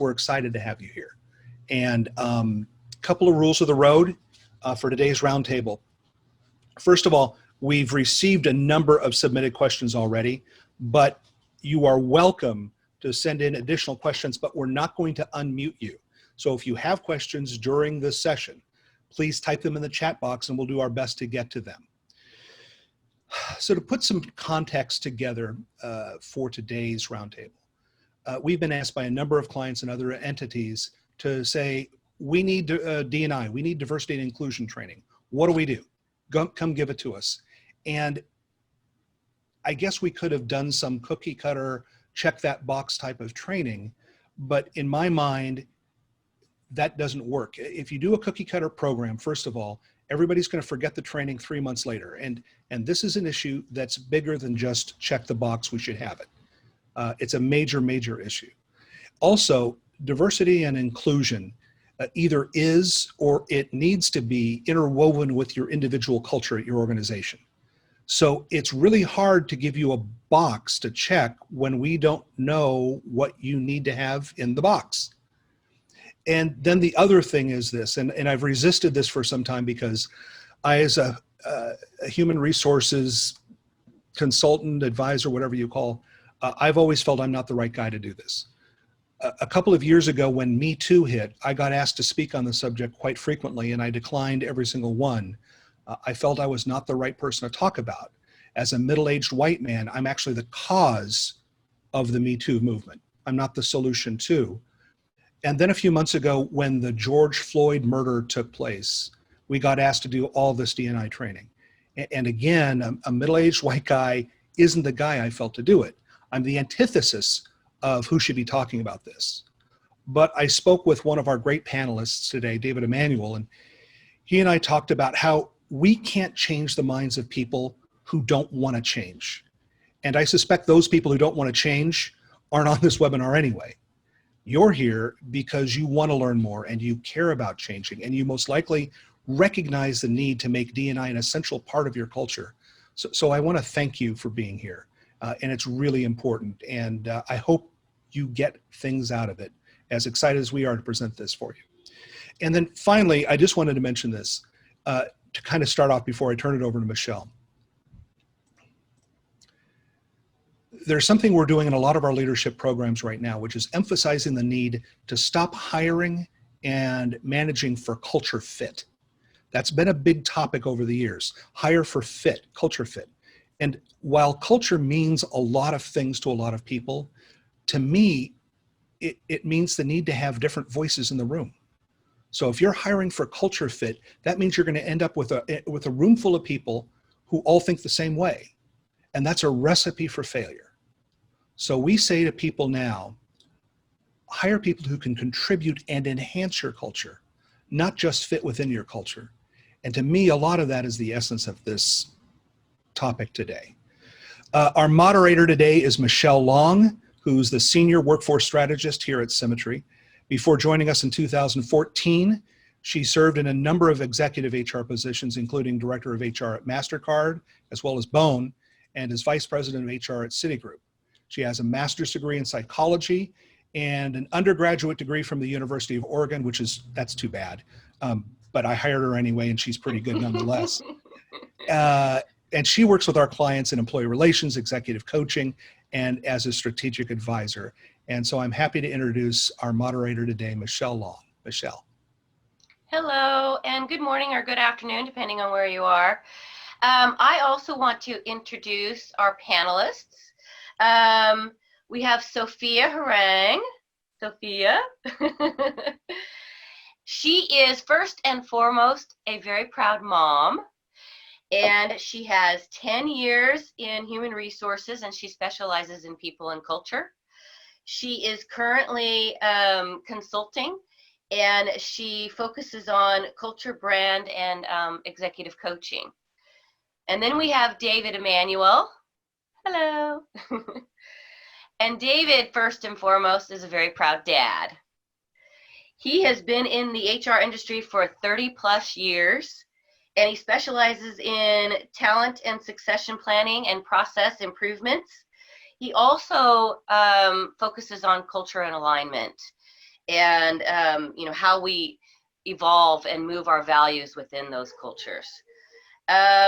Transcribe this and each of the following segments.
we're excited to have you here. And a couple of rules of the road for today's roundtable. First of all, we've received a number of submitted questions already, but you are welcome to send in additional questions, but we're not going to unmute you. So if you have questions during this session, please type them in the chat box and we'll do our best to get to them. So to put some context together for today's roundtable, we've been asked by a number of clients and other entities to say, we need D&I, we need diversity and inclusion training. What do we do? Come give it to us. And I guess we could have done some cookie cutter, check that box type of training, but in my mind, that doesn't work. If you do a cookie cutter program, first of all, everybody's going to forget the training 3 months later. And this is an issue that's bigger than just check the box, we should have it. It's a major, major issue. Also, diversity and inclusion either is or it needs to be interwoven with your individual culture at your organization. So it's really hard to give you a box to check when we don't know what you need to have in the box. And then the other thing is this, and I've resisted this for some time because I, as a human resources consultant, advisor, whatever you call, I've always felt I'm not the right guy to do this. A couple of years ago when Me Too hit, I got asked to speak on the subject quite frequently and I declined every single one. I felt I was not the right person to talk about. As a middle-aged white man, I'm actually the cause of the Me Too movement. I'm not the solution to. And then a few months ago, when the George Floyd murder took place, we got asked to do all this D&I training. And again, a middle-aged white guy isn't the guy I felt to do it. I'm the antithesis of who should be talking about this. But I spoke with one of our great panelists today, David Emanuel, and he and I talked about how we can't change the minds of people who don't want to change. And I suspect those people who don't want to change aren't on this webinar anyway. You're here because you want to learn more and you care about changing, and you most likely recognize the need to make D&I an essential part of your culture. So I want to thank you for being here. And it's really important. And I hope you get things out of it, as excited as we are to present this for you. And then finally, I just wanted to mention this to kind of start off before I turn it over to Michelle. There's something we're doing in a lot of our leadership programs right now, which is emphasizing the need to stop hiring and managing for culture fit. That's been a big topic over the years. Hire for fit, culture fit. And while culture means a lot of things to a lot of people, to me, it means the need to have different voices in the room. So if you're hiring for culture fit, that means you're going to end up with a room full of people who all think the same way. And that's a recipe for failure. So we say to people now, hire people who can contribute and enhance your culture, not just fit within your culture. And to me, a lot of that is the essence of this topic today. Our moderator today is Michelle Long, who's the Senior Workforce Strategist here at Symmetry. Before joining us in 2014, she served in a number of executive HR positions, including Director of HR at MasterCard, as well as Bone, and is Vice President of HR at Citigroup. She has a master's degree in psychology and an undergraduate degree from the University of Oregon, that's too bad. But I hired her anyway, and she's pretty good nonetheless. And she works with our clients in employee relations, executive coaching, and as a strategic advisor. And so I'm happy to introduce our moderator today, Michelle Long. Michelle. Hello, and good morning or good afternoon, depending on where you are. I also want to introduce our panelists. We have Sophia Harang. Sophia. She is first and foremost a very proud mom, and she has 10 years in human resources, and she specializes in people and culture. She is currently consulting, and she focuses on culture, brand, and executive coaching. And then we have David Emanuel. Hello. And David, first and foremost, is a very proud dad. He has been in the HR industry for 30 plus years, and he specializes in talent and succession planning and process improvements. He also focuses on culture and alignment. and how we evolve and move our values within those cultures.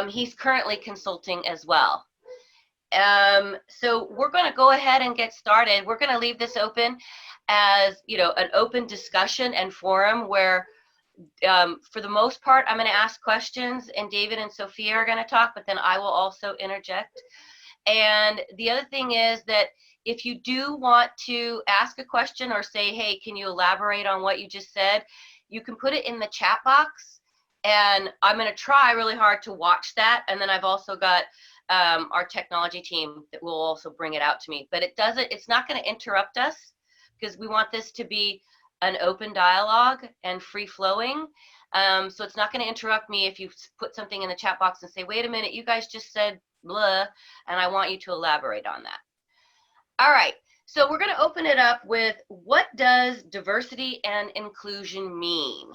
He's currently consulting as well. So we're going to go ahead and get started. We're going to leave this open as an open discussion and forum where for the most part I'm going to ask questions and David and Sophia are going to talk, but then I will also interject. And the other thing is that if you do want to ask a question or say, hey, can you elaborate on what you just said, you can put it in the chat box, and I'm going to try really hard to watch that. And then I've also got our technology team that will also bring it out to me. But it's not going to interrupt us, because we want this to be an open dialogue and free flowing. So it's not going to interrupt me if you put something in the chat box and say, wait a minute, you guys just said blah, and I want you to elaborate on that. All right, so we're going to open it up with, what does diversity and inclusion mean?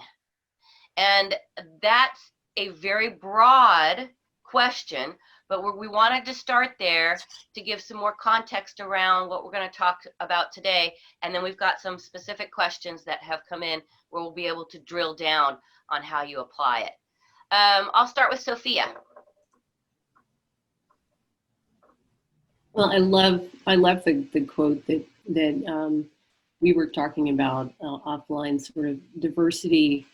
And that's a very broad question, but we wanted to start there to give some more context around what we're going to talk about today. And then we've got some specific questions that have come in where we'll be able to drill down on how you apply it. I'll start with Sophia. Well, I love the quote that we were talking about offline. Sort of diversity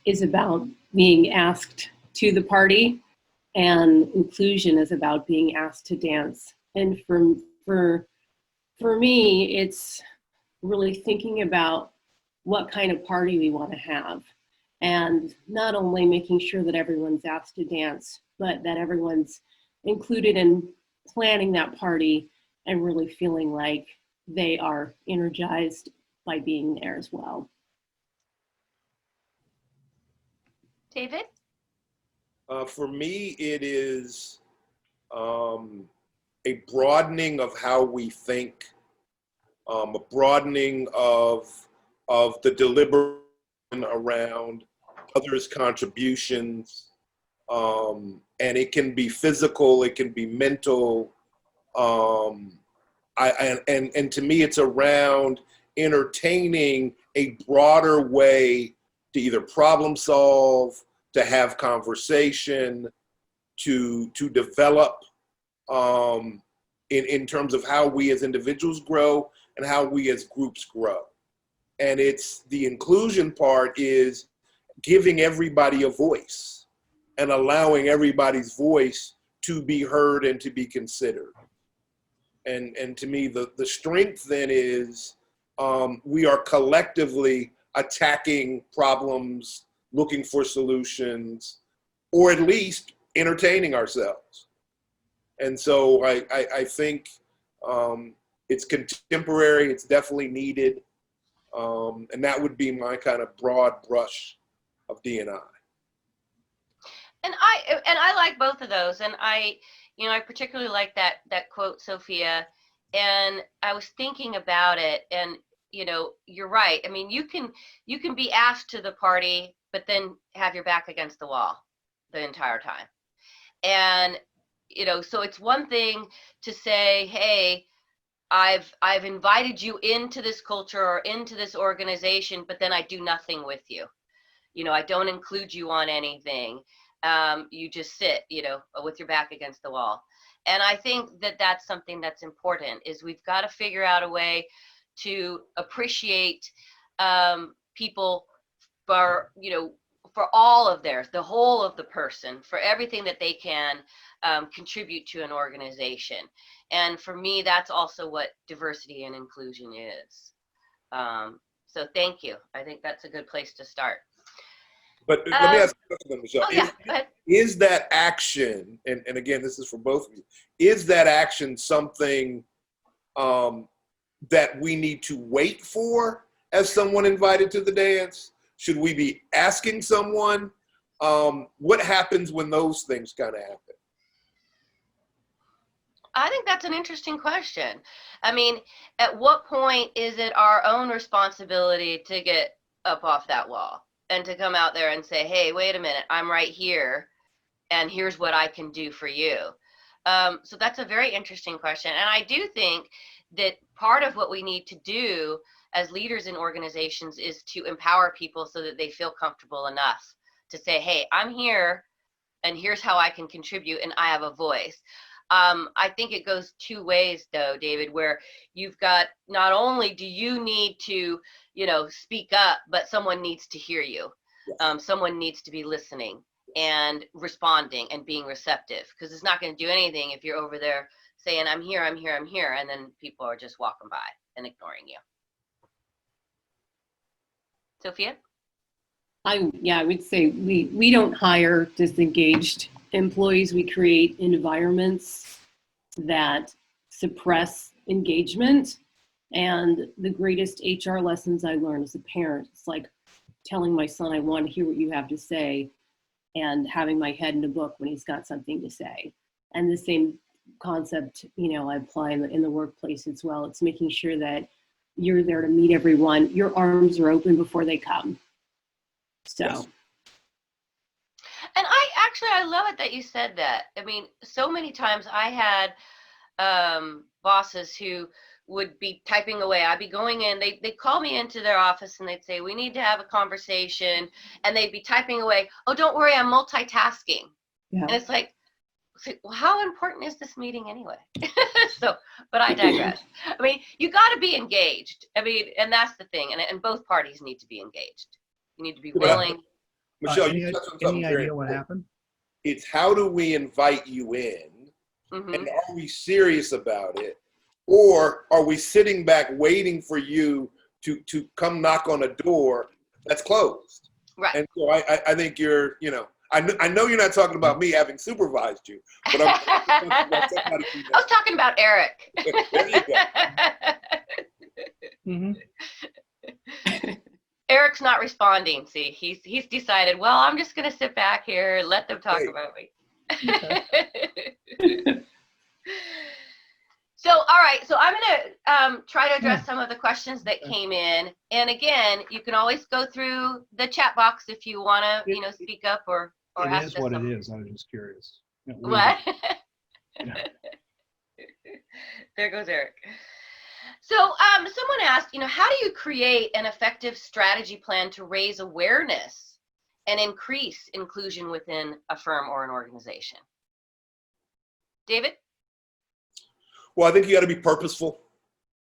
is about being asked to the party, and inclusion is about being asked to dance. And for me, it's really thinking about what kind of party we want to have, and not only making sure that everyone's asked to dance, but that everyone's included in planning that party and really feeling like they are energized by being there as well. David? For me, it is a broadening of how we think, a broadening of the deliberation around others' contributions, and it can be physical, it can be mental, and to me, it's around entertaining a broader way to either problem solve, to have conversation, to develop in terms of how we as individuals grow and how we as groups grow. And it's the inclusion part is giving everybody a voice and allowing everybody's voice to be heard and to be considered. And to me, the strength then is we are collectively attacking problems, looking for solutions, or at least entertaining ourselves. And so I think it's contemporary, it's definitely needed, and that would be my kind of broad brush of D&I. And I like both of those, and I particularly like that quote, Sophia. And I was thinking about it, and you're right. I mean, you can be asked to the party, but then have your back against the wall the entire time. And so it's one thing to say, hey, I've invited you into this culture or into this organization, but then I do nothing with you. I don't include you on anything. You just sit, with your back against the wall. And I think that that's something that's important, is we've got to figure out a way to appreciate people for, for all of the whole of the person, for everything that they can contribute to an organization. And for me, that's also what diversity and inclusion is. So thank you. I think that's a good place to start. But let me ask you a question, Michelle. Oh, yeah, go ahead. Is that action, and again, this is for both of you, is that action something that we need to wait for as someone invited to the dance? Should we be asking someone? What happens when those things kind of happen? I think that's an interesting question. I mean, at what point is it our own responsibility to get up off that wall and to come out there and say, hey, wait a minute, I'm right here, and here's what I can do for you? So that's a very interesting question. And I do think that part of what we need to do as leaders in organizations is to empower people so that they feel comfortable enough to say, hey, I'm here and here's how I can contribute and I have a voice. I think it goes two ways though, David, where you've got, not only do you need to, speak up, but someone needs to hear you. Yes. Someone needs to be listening and responding and being receptive, because it's not going to do anything if you're over there saying, I'm here, I'm here, I'm here, and then people are just walking by and ignoring you. Sophia? I would say we don't hire disengaged employees. We create environments that suppress engagement. And the greatest HR lessons I learned as a parent, it's like telling my son, I want to hear what you have to say, and having my head in a book when he's got something to say. And the same concept, I apply in the workplace as well. It's making sure that you're there to meet everyone. Your arms are open before they come. So. Yes. And I love it that you said that. I mean, so many times I had bosses who would be typing away. I'd be going in, they'd call me into their office and they'd say, we need to have a conversation. And they'd be typing away, oh, don't worry, I'm multitasking. Yeah. And it's like, well, how important is this meeting anyway? But I digress. I mean, you got to be engaged. I mean, and that's the thing. And both parties need to be engaged. You need to be willing. Michelle, any you touched on something very idea what important. happened? It's how do we invite you in, Mm-hmm. and are we serious about it, or are we sitting back waiting for you to come knock on a door that's closed? Right. And so I think you're, I know you're not talking about me having supervised you, but I'm talking about somebody who I was talking about Eric. There you go. Mm-hmm. Eric's not responding. See, he's decided, well, I'm just going to sit back here and let them talk Hey. about me. So, all right. So I'm going to try to address some of the questions that came in. And again, you can always go through the chat box if you want to, speak up or It ask is us what something. it is. I was just curious. What? Yeah. There goes Eric. So someone asked, how do you create an effective strategy plan to raise awareness and increase inclusion within a firm or an organization? David? Well, I think you got to be purposeful.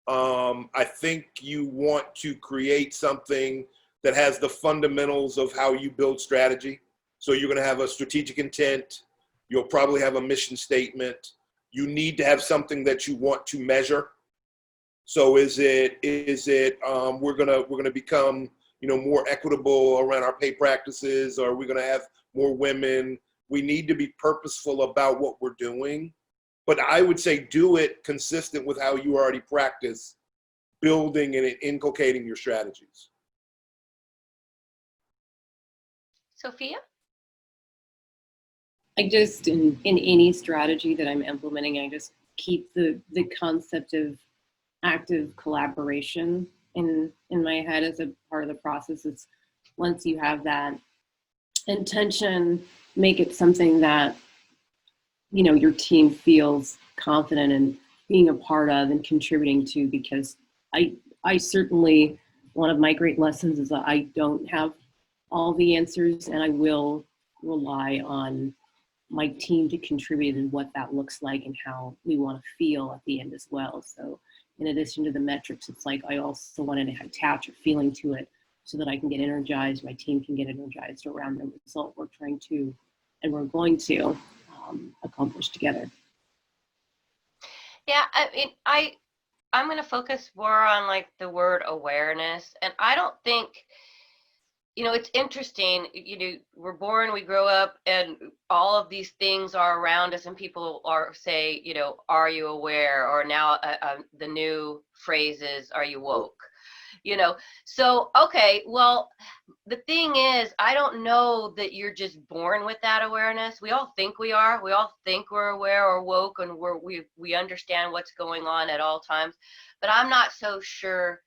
I think you want to create something that has the fundamentals of how you build strategy. So you're going to have a strategic intent. You'll probably have a mission statement. You need to have something that you want to measure. So is it we're gonna become more equitable around our pay practices, or are we gonna have more women? We need to be purposeful about what we're doing, but I would say do it consistent with how you already practice building and inculcating your strategies. Sophia? I just, in any strategy that I'm implementing, I just keep the concept of active collaboration in my head as a part of the process. It's once you have that intention, make it something that, your team feels confident in being a part of and contributing to, because I certainly, one of my great lessons is that I don't have all the answers, and I will rely on my team to contribute and what that looks like and how we want to feel at the end as well. So in addition to the metrics, it's like I also wanted to attach a feeling to it so that I can get energized, my team can get energized around the result we're trying to, and we're going to accomplish together. Yeah, I mean, I'm going to focus more on like the word awareness. And I don't think, it's interesting, we're born, we grow up, and all of these things are around us, and people say, are you aware? Or now the new phrase is, are you woke? So, okay, well, the thing is, I don't know that you're just born with that awareness. We all think we are. We all think we're aware or woke, and we understand what's going on at all times. But I'm not so sure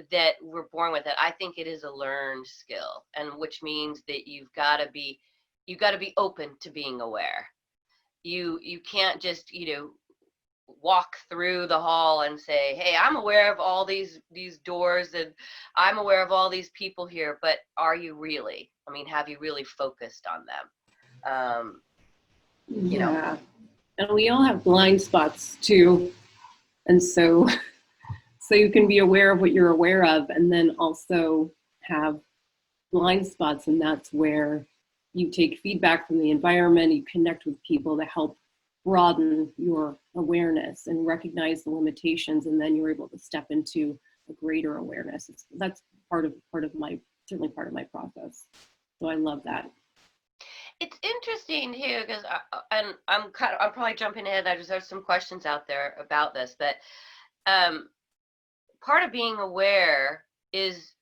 that we're born with it. I think it is a learned skill, and which means that you've got to be open to being aware. You can't just, walk through the hall and say, hey, I'm aware of all these doors, and I'm aware of all these people here, but are you really? I mean, have you really focused on them? You know. Yeah. And we all have blind spots too. And so you can be aware of what you're aware of, and then also have blind spots. And that's where you take feedback from the environment, you connect with people to help broaden your awareness and recognize the limitations, and then you're able to step into a greater awareness. That's certainly part of my process. So I love that. It's interesting too, because and I'm probably jumping ahead. There's some questions out there about this, but part of being aware is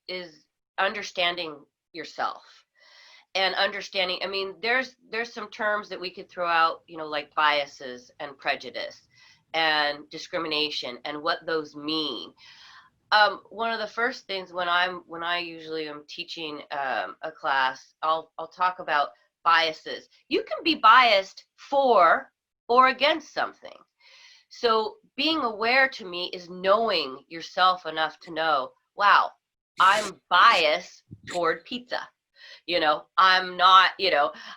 understanding yourself and understanding. I mean, there's some terms that we could throw out, like biases and prejudice and discrimination and what those mean. One of the first things when I usually am teaching a class, I'll talk about biases. You can be biased for or against something. So being aware to me is knowing yourself enough to know, wow, I'm biased toward pizza. I'm not,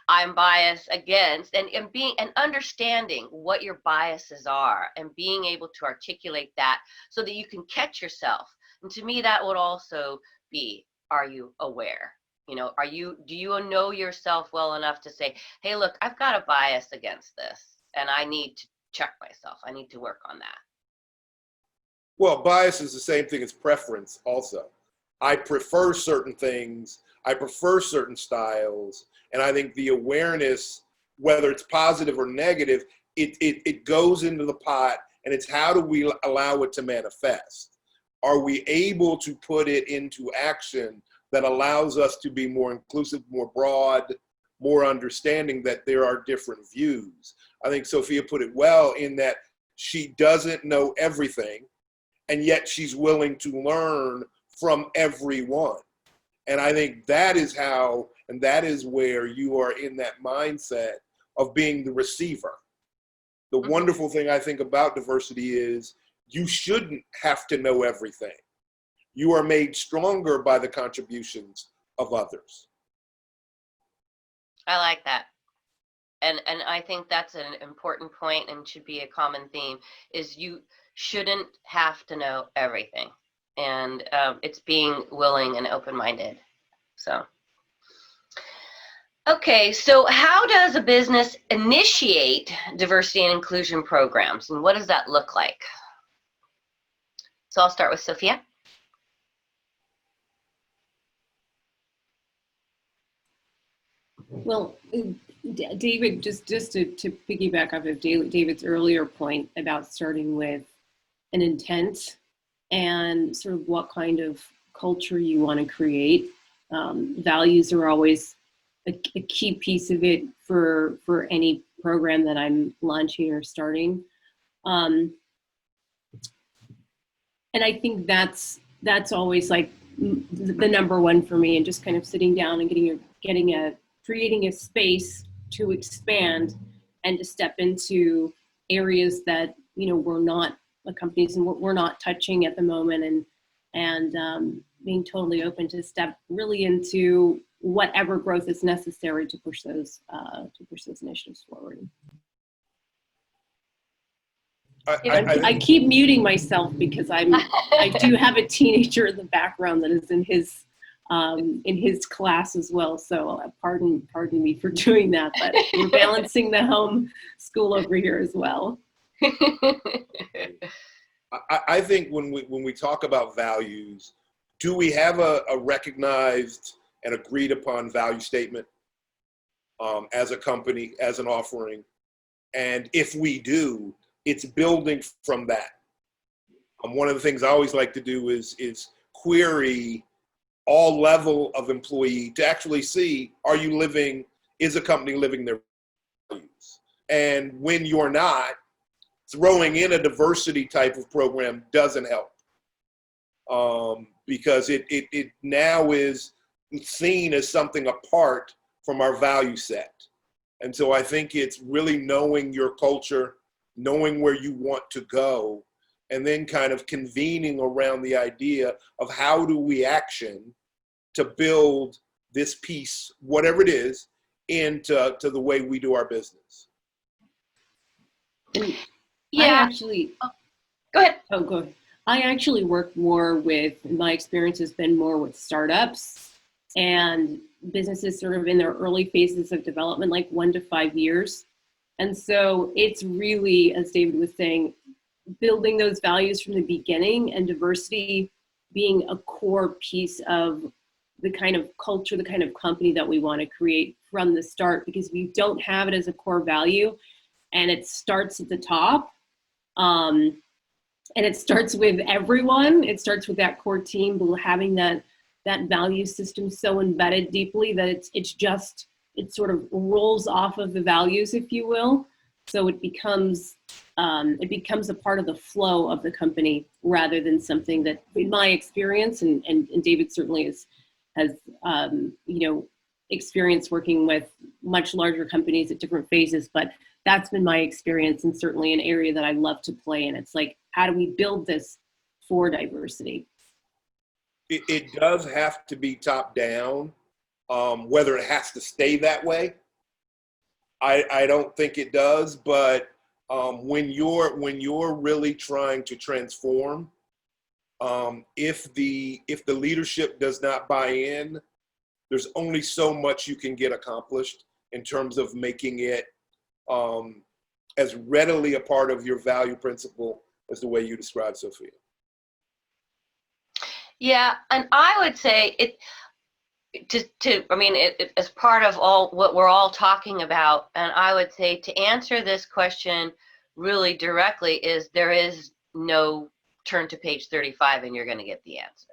I'm biased against, and understanding what your biases are and being able to articulate that so that you can catch yourself. And to me, that would also be, are you aware? Do you know yourself well enough to say, hey, look, I've got a bias against this and I need to check myself. I need to work on that. Well, bias is the same thing as preference also. I prefer certain things. I prefer certain styles. And I think the awareness, whether it's positive or negative, it goes into the pot, and it's how do we allow it to manifest? Are we able to put it into action that allows us to be more inclusive, more broad, more understanding that there are different views? I think Sophia put it well in that she doesn't know everything, and yet she's willing to learn from everyone. And I think that is how, and that is where you are in that mindset of being the receiver. The wonderful thing I think about diversity is you shouldn't have to know everything. You are made stronger by the contributions of others. I like that. And I think that's an important point and should be a common theme, is you shouldn't have to know everything. And it's being willing and open-minded. So, okay, so how does a business initiate diversity and inclusion programs, and what does that look like? So I'll start with Sophia. Well, David, just to piggyback off of David's earlier point about starting with an intent and sort of what kind of culture you want to create. Values are always a key piece of it for any program that I'm launching or starting. And I think that's always like the number one for me, and just kind of sitting down and creating a space to expand and to step into areas that we're not companies and we're not touching at the moment, and being totally open to step really into whatever growth is necessary to push those initiatives forward. I keep muting myself because I do have a teenager in the background that is in his class as well. So pardon me for doing that, but we're balancing the home school over here as well. I think when we talk about values, do we have a recognized and agreed upon value statement as a company, as an offering? And if we do, it's building from that. One of the things I always like to do is query all level of employee to actually see, is a company living their values? And when you're not, throwing in a diversity type of program doesn't help, because it now is seen as something apart from our value set. And so I think it's really knowing your culture, knowing where you want to go, and then kind of convening around the idea of how do we action to build this piece, whatever it is, into the way we do our business. Yeah. Go ahead. Oh, go ahead. I actually work more with, my experience has been more with startups and businesses sort of in their early phases of development, like 1 to 5 years. And so it's really, as David was saying, building those values from the beginning, and diversity being a core piece of the kind of culture, the kind of company that we want to create from the start. Because if you don't have it as a core value, and it starts at the top, and it starts with everyone, it starts with that core team, having that value system so embedded deeply that it sort of rolls off of the values, if you will. So it becomes a part of the flow of the company, rather than something that, in my experience, and David certainly has experience working with much larger companies at different phases, but that's been my experience, and certainly an area that I love to play in. It's like, how do we build this for diversity? It does have to be top down. Whether it has to stay that way, I don't think it does. But when you're really trying to transform, if the leadership does not buy in, there's only so much you can get accomplished in terms of making it as readily a part of your value principle as the way you described, Sophia. Yeah, and I would say it as part of all what we're all talking about, and I would say to answer this question really directly is, there is no turn to page 35 and you're going to get the answer.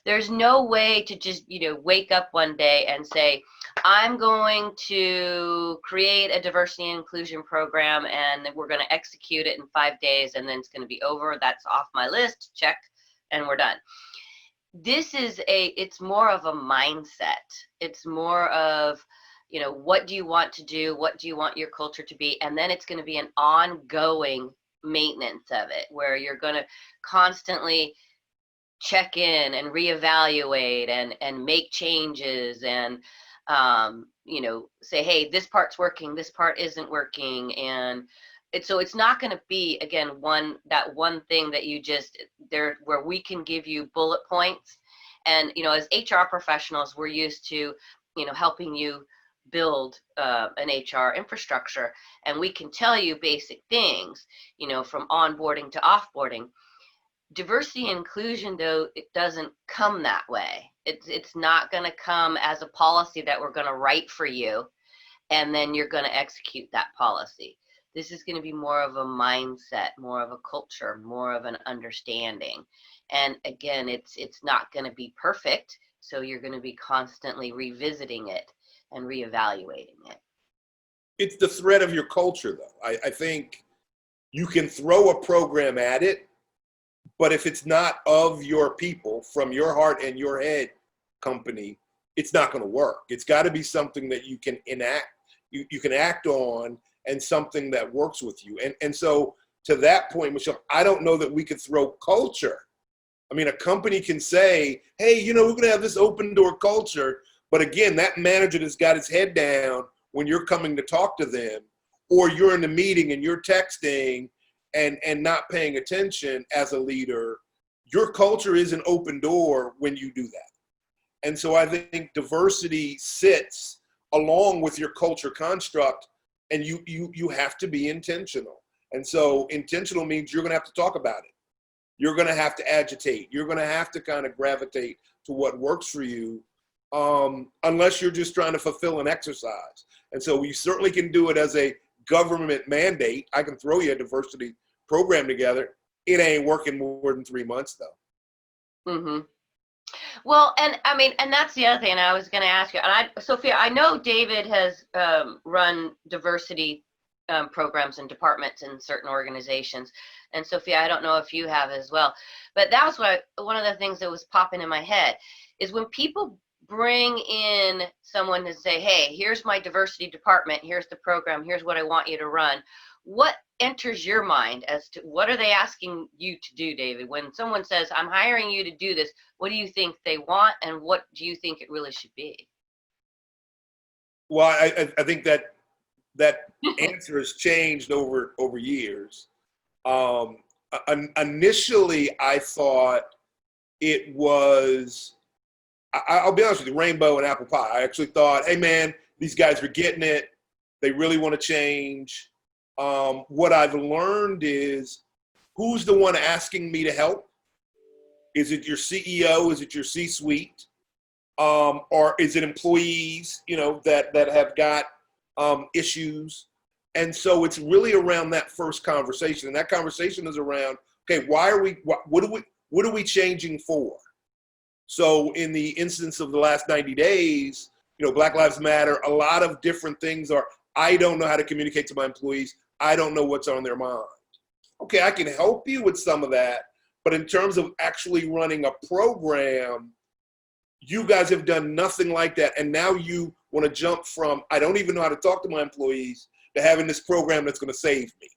There's no way to just, wake up one day and say, I'm going to create a diversity and inclusion program and we're going to execute it in 5 days and then it's going to be over. That's off my list. Check. And we're done. It's more of a mindset. It's more of, what do you want to do? What do you want your culture to be? And then it's going to be an ongoing maintenance of it, where you're going to constantly check in and reevaluate and make changes and, say, hey, this part's working, this part isn't working. And so it's not going to be, again, that one thing that you just there, where we can give you bullet points. And, as HR professionals, we're used to, helping you build an HR infrastructure. And we can tell you basic things, from onboarding to offboarding. Diversity and inclusion, though, it doesn't come that way. It's not going to come as a policy that we're going to write for you, and then you're going to execute that policy. This is going to be more of a mindset, more of a culture, more of an understanding. And again, it's not going to be perfect, so you're going to be constantly revisiting it and reevaluating it. It's the thread of your culture, though. I think you can throw a program at it, but if it's not of your people, from your heart and your head company, it's not going to work. It's got to be something that you can enact, you can act on, and something that works with you. And so to that point, Michelle, I don't know that we could throw culture. I mean, a company can say, hey, we're going to have this open door culture. But again, that manager that's got his head down when you're coming to talk to them, or you're in the meeting and you're texting and not paying attention as a leader, your culture is an open door when you do that. And so I think diversity sits along with your culture construct, and you have to be intentional. And so intentional means you're going to have to talk about it. You're going to have to agitate. You're going to have to kind of gravitate to what works for you, unless you're just trying to fulfill an exercise. And so we certainly can do it as a government mandate. I can throw you a diversity program together. It ain't working more than 3 months, though. Mm-hmm. Well, and that's the other thing I was going to ask you. And Sophia, I know David has run diversity programs and departments in certain organizations. And Sophia, I don't know if you have as well. But that was one of the things that was popping in my head is when people bring in someone to say, hey, here's my diversity department, here's the program, here's what I want you to run. what enters your mind as to what are they asking you to do, David? When someone says, I'm hiring you to do this, what do you think they want, and what do you think it really should be? Well, I think that answer has changed over years. Initially, I thought it was, I'll be honest with you, rainbow and apple pie. I actually thought, hey man, these guys are getting it. They really want to change. What I've learned is, who's the one asking me to help? Is it your CEO? Is it your C-suite? Or is it employees, that have got issues? And so it's really around that first conversation. And that conversation is around, okay, what are we changing for? So in the instance of the last 90 days, Black Lives Matter, a lot of different things are, I don't know how to communicate to my employees. I don't know what's on their mind. Okay, I can help you with some of that. But in terms of actually running a program, you guys have done nothing like that. And now you want to jump from, I don't even know how to talk to my employees, to having this program that's going to save me.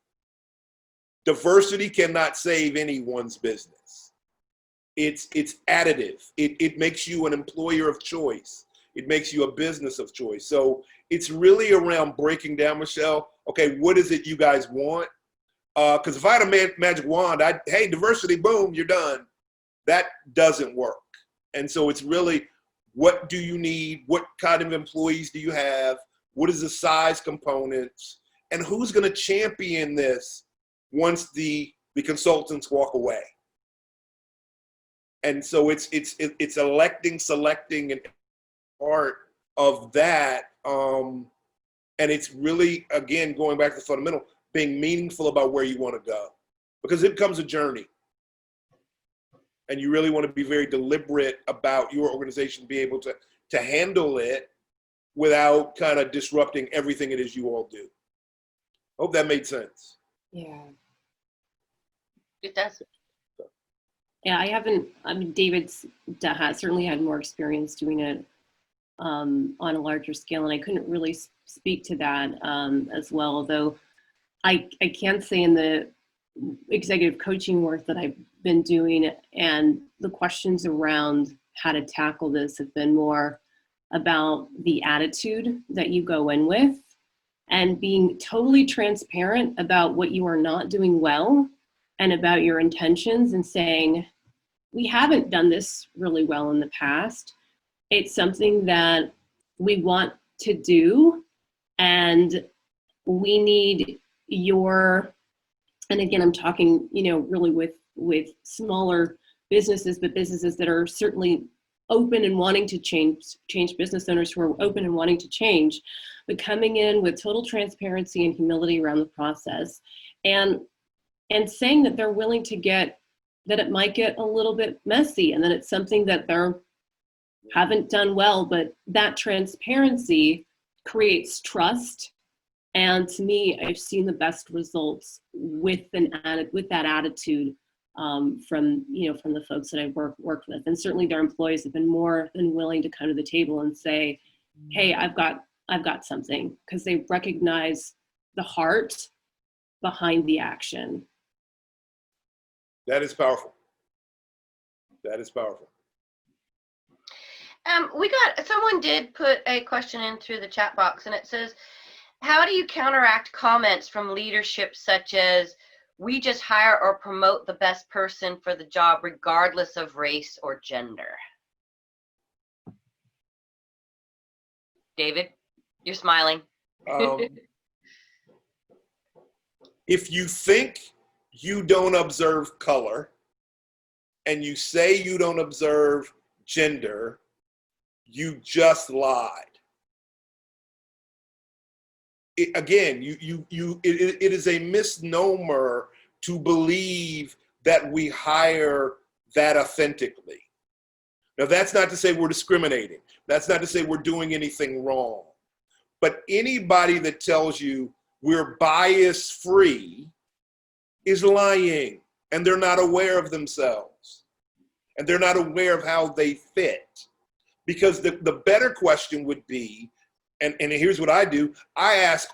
Diversity cannot save anyone's business. It's additive. It makes you an employer of choice. It makes you a business of choice. So it's really around breaking down, Michelle, okay, what is it you guys want? Because if I had a magic wand, hey, diversity, boom, you're done. That doesn't work. And so it's really, what do you need? What kind of employees do you have? What is the size components? And who's going to champion this once the consultants walk away? And so it's electing, selecting, and part of that. And it's really, again, going back to the fundamental, being meaningful about where you want to go, because it becomes a journey. And you really want to be very deliberate about your organization, be able to handle it without kind of disrupting everything it is you all do. Hope that made sense. Yeah. It does. Yeah, David's certainly had more experience doing it on a larger scale, and I couldn't really speak to that as well, although I can say in the executive coaching work that I've been doing, and the questions around how to tackle this have been more about the attitude that you go in with, and being totally transparent about what you are not doing well and about your intentions, and saying, we haven't done this really well in the past. It's something that we want to do, and we need your, and again, I'm talking, really with smaller businesses, but businesses that are certainly open and wanting to change, business owners who are open and wanting to change, but coming in with total transparency and humility around the process, and saying that they're willing to that it might get a little bit messy, and that it's something that they haven't done well, but that transparency creates trust. And to me, I've seen the best results with that attitude from the folks that I've worked with. And certainly their employees have been more than willing to come to the table and say, hey, I've got something, because they recognize the heart behind the action. That is powerful. That is powerful. Someone did put a question in through the chat box, and it says, how do you counteract comments from leadership such as, we just hire or promote the best person for the job regardless of race or gender? David, you're smiling. If you think you don't observe color and you say you don't observe gender, you just lied. It is a misnomer to believe that we hire that authentically. Now, that's not to say we're discriminating. That's not to say we're doing anything wrong. But anybody that tells you we're bias-free is lying, and they're not aware of themselves, and they're not aware of how they fit. Because the better question would be, And here's what I do. I ask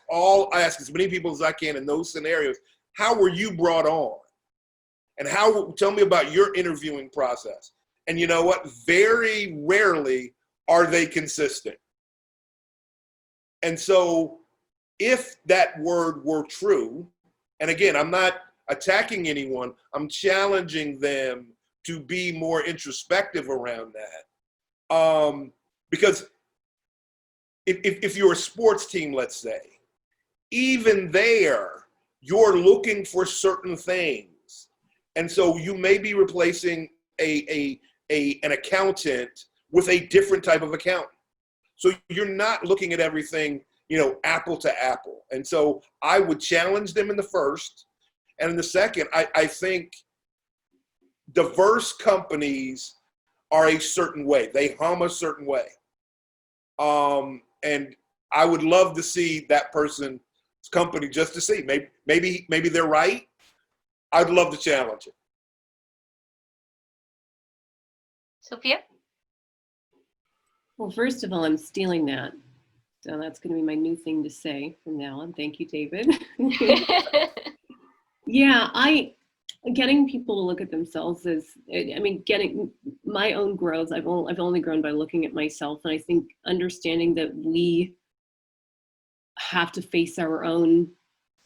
as many people as I can in those scenarios, how were you brought on? And tell me about your interviewing process. And you know what? Very rarely are they consistent. And so if that word were true, and again, I'm not attacking anyone, I'm challenging them to be more introspective around that. Because if you're a sports team, let's say, even there, you're looking for certain things. And so you may be replacing an accountant with a different type of accountant. So you're not looking at everything, apple to apple. And so I would challenge them in the first. And in the second, I think diverse companies are a certain way. They hum a certain way. And I would love to see that person's company just to see. Maybe they're right. I'd love to challenge it. Sophia? Well, first of all, I'm stealing that. So that's going to be my new thing to say from now on. Thank you, David. Yeah, getting people to look at themselves getting my own growth. I've only grown by looking at myself. And I think understanding that we have to face our own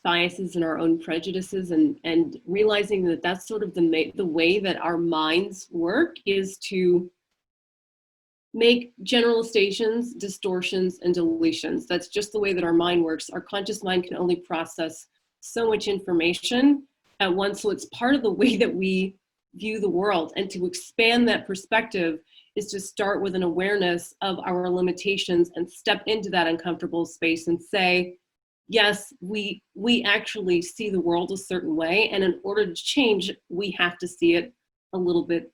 biases and our own prejudices, and realizing that that's sort of the way that our minds work is to make generalizations, distortions, and deletions. That's just the way that our mind works. Our conscious mind can only process so much information at once. So it's part of the way that we view the world. And to expand that perspective is to start with an awareness of our limitations and step into that uncomfortable space and say, yes, we actually see the world a certain way. And in order to change, we have to see it a little bit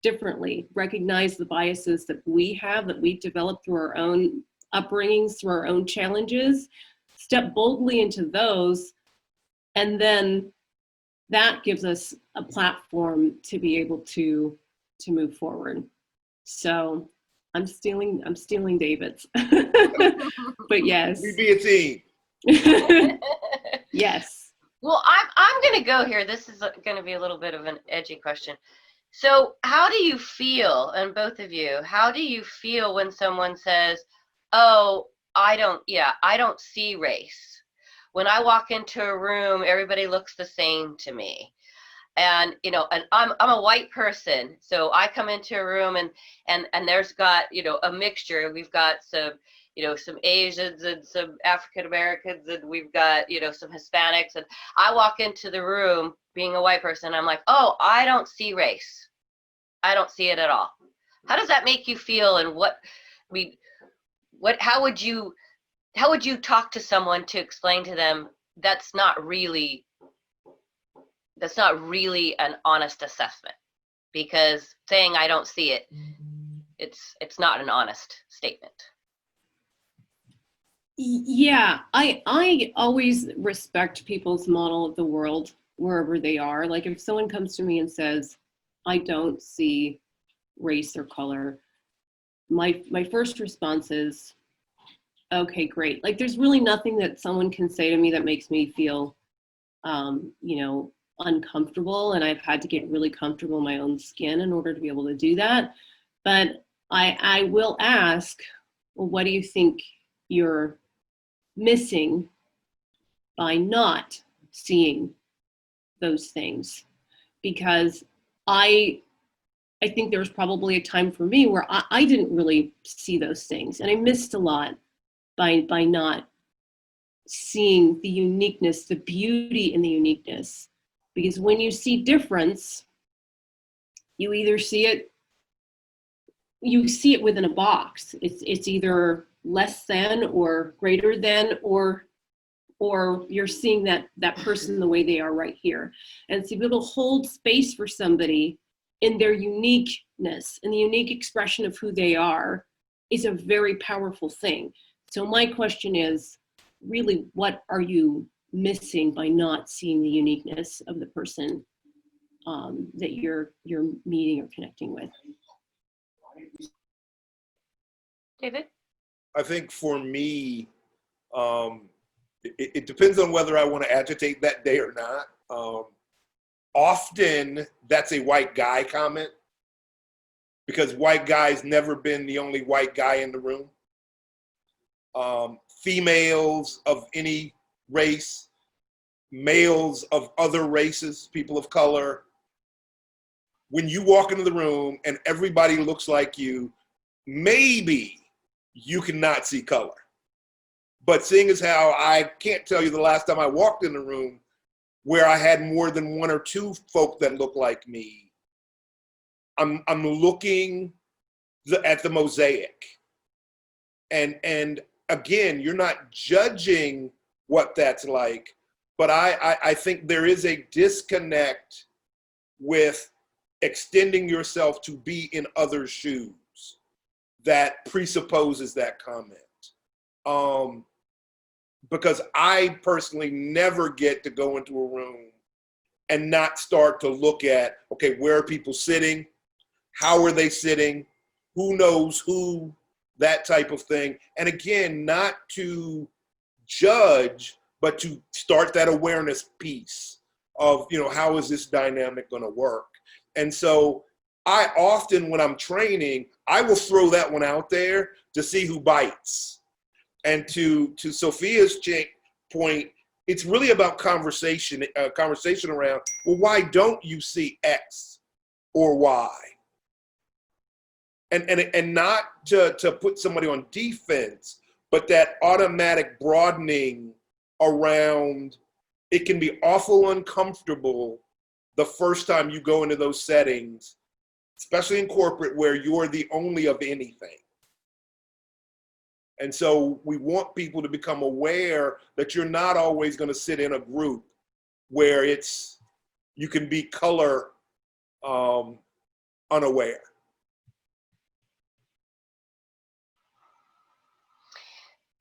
differently. Recognize the biases that we have, that we've developed through our own upbringings, through our own challenges, step boldly into those, and then that gives us a platform to be able to move forward. So I'm stealing David's. But yes. We be a team. Yes. Well, I'm going to go here. This is going to be a little bit of an edgy question. So how do you feel, and both of you, how do you feel when someone says, oh, I don't see race. When I walk into a room, everybody looks the same to me. And, and I'm a white person. So I come into a room and there's got, a mixture. We've got some, some Asians and some African-Americans, and we've got, some Hispanics. And I walk into the room being a white person. I'm like, oh, I don't see race. I don't see it at all. How does that make you feel? And how would you talk to someone to explain to them that's not really an honest assessment? Because saying I don't see it, it's not an honest statement. Yeah, I always respect people's model of the world wherever they are. Like if someone comes to me and says, I don't see race or color, my first response is, okay, great. Like there's really nothing that someone can say to me that makes me feel, uncomfortable. And I've had to get really comfortable in my own skin in order to be able to do that. But I will ask, well, what do you think you're missing by not seeing those things? Because I think there was probably a time for me where I didn't really see those things, and I missed a lot by not seeing the uniqueness, the beauty in the uniqueness. Because when you see difference, you either see it within a box. It's either less than or greater than, or you're seeing that person the way they are right here. And to be able to hold space for somebody in their uniqueness and the unique expression of who they are is a very powerful thing. So my question is, really, what are you missing by not seeing the uniqueness of the person that you're meeting or connecting with? David? I think for me, it depends on whether I want to agitate that day or not. Often that's a white guy comment, because white guy's never been the only white guy in the room. Females of any race, males of other races, people of color, when you walk into the room and everybody looks like you, maybe you cannot see color. But seeing as how I can't tell you the last time I walked in the room where I had more than one or two folk that look like me, I'm looking at the mosaic. And again, you're not judging what that's like, but I think there is a disconnect with extending yourself to be in other shoes that presupposes that comment. Because I personally never get to go into a room and not start to look at, okay, where are people sitting? How are they sitting? Who knows who? That type of thing. And again, not to judge, but to start that awareness piece of, how is this dynamic going to work? And so I often, when I'm training, I will throw that one out there to see who bites. And to Sophia's point, it's really about conversation around, well, why don't you see X or Y? And not to put somebody on defense, but that automatic broadening around, it can be awful uncomfortable the first time you go into those settings, especially in corporate where you're the only of anything. And so we want people to become aware that you're not always going to sit in a group where you can be color unaware.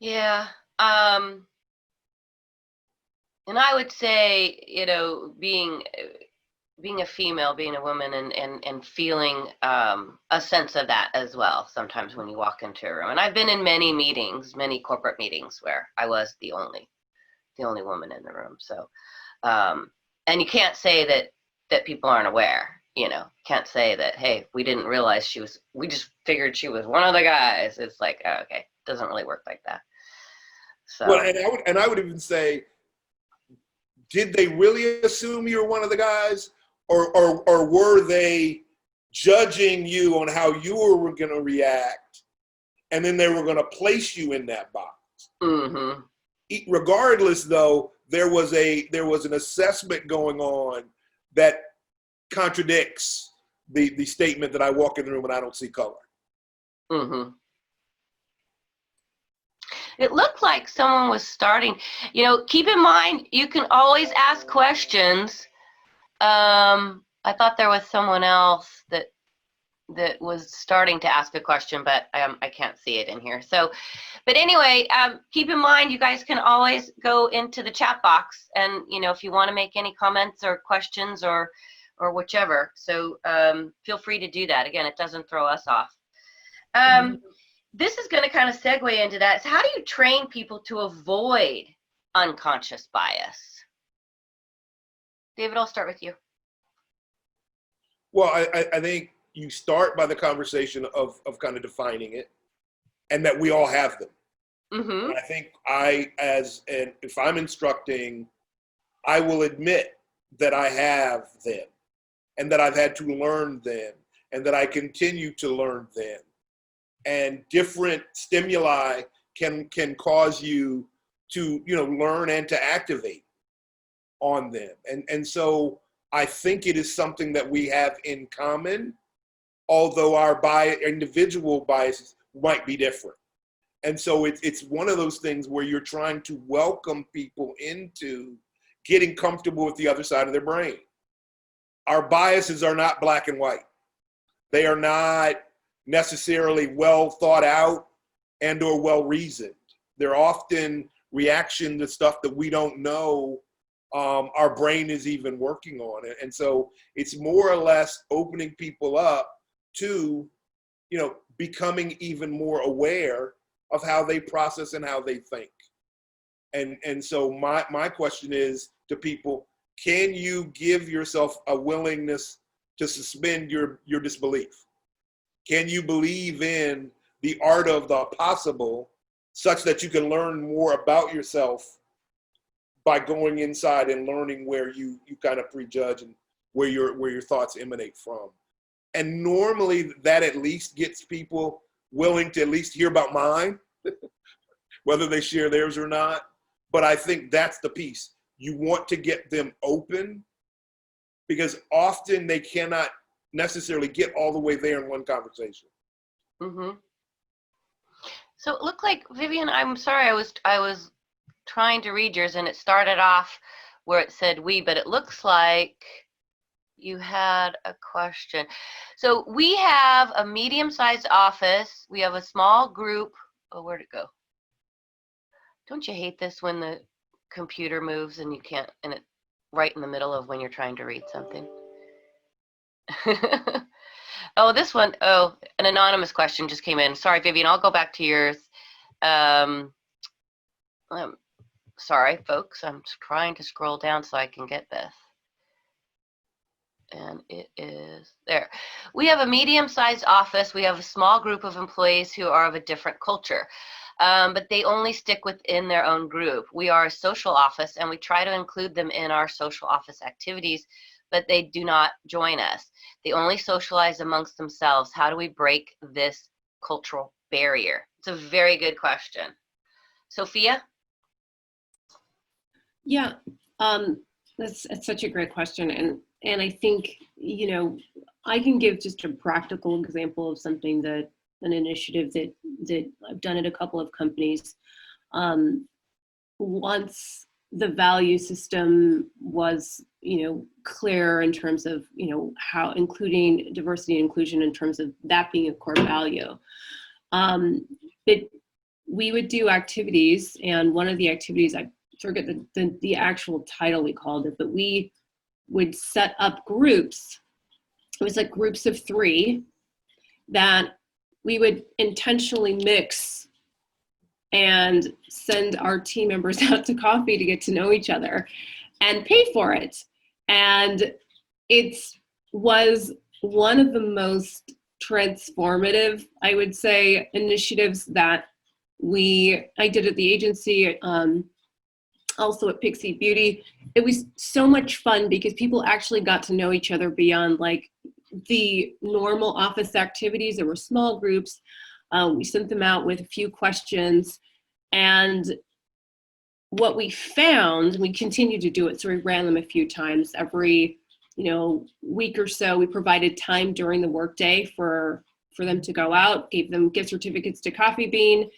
Yeah. And I would say, being a female, being a woman, and feeling a sense of that as well sometimes when you walk into a room. And I've been in many meetings, many corporate meetings where I was the only woman in the room. So, and you can't say that people aren't aware, can't say that, hey, we didn't realize we just figured she was one of the guys. It's like, oh, okay, it doesn't really work like that. So. Well, and I would even say, did they really assume you're one of the guys? Or were they judging you on how you were going to react, and then they were going to place you in that box? Mm-hmm. Regardless, though, there was an assessment going on that contradicts the statement that I walk in the room and I don't see color. Mm-hmm. It looked like someone was starting. Keep in mind, you can always ask questions. I thought there was someone else that was starting to ask a question, but I can't see it in here. So, but anyway, keep in mind, you guys can always go into the chat box, and if you want to make any comments or questions or whichever. So feel free to do that. Again, it doesn't throw us off. This is going to kind of segue into that. So how do you train people to avoid unconscious bias? David, I'll start with you. Well, I think you start by the conversation of kind of defining it, and that we all have them. Mm-hmm. And I think if I'm instructing, I will admit that I have them, and that I've had to learn them, and that I continue to learn them. And different stimuli can cause you to learn and to activate on them. And so I think it is something that we have in common, although our individual biases might be different. And so it's one of those things where you're trying to welcome people into getting comfortable with the other side of their brain. Our biases are not black and white. They are not necessarily well thought out and or well reasoned. They're often reaction to stuff that we don't know our brain is even working on it. And so it's more or less opening people up to becoming even more aware of how they process and how they think. And so my question is to people, can you give yourself a willingness to suspend your disbelief? Can you believe in the art of the possible such that you can learn more about yourself by going inside and learning where you kind of prejudge and where your thoughts emanate from? And normally that at least gets people willing to at least hear about mine, whether they share theirs or not. But I think that's the piece. You want to get them open, because often they cannot necessarily get all the way there in one conversation. Mm-hmm. So it looked like, Vivian, I'm sorry, I was trying to read yours and it started off where it said we, but it looks like you had a question. So we have a medium-sized office. We have a small group. Oh, where'd it go? Don't you hate this when the computer moves and you can't, and it right in the middle of when you're trying to read something? Oh, this one, oh, an anonymous question just came in. Sorry, Vivian, I'll go back to yours. Sorry, folks, I'm trying to scroll down so I can get this. And it is there. We have a medium-sized office. We have a small group of employees who are of a different culture, but they only stick within their own group. We are a social office, and we try to include them in our social office activities, but they do not join us. They only socialize amongst themselves. How do we break this cultural barrier? It's a very good question. Sophia? Yeah, that's such a great question. And I think, you know, I can give just a practical example of something that, an initiative that I've done at a couple of companies. Once the value system was, you know, clear in terms of, you know, how including diversity and inclusion in terms of that being a core value, that we would do activities, and one of the activities, I forget the actual title we called it, but we would set up groups. It was like groups of 3 that we would intentionally mix and send our team members out to coffee to get to know each other and pay for it. And it was one of the most transformative, I would say, initiatives that I did at the agency, also at Pixie Beauty. It was so much fun because people actually got to know each other beyond like the normal office activities. There were small groups. We sent them out with a few questions, and what we found, we continued to do it, so we ran them a few times every, you know, week or so. We provided time during the workday for them to go out, gave them gift certificates to Coffee Bean,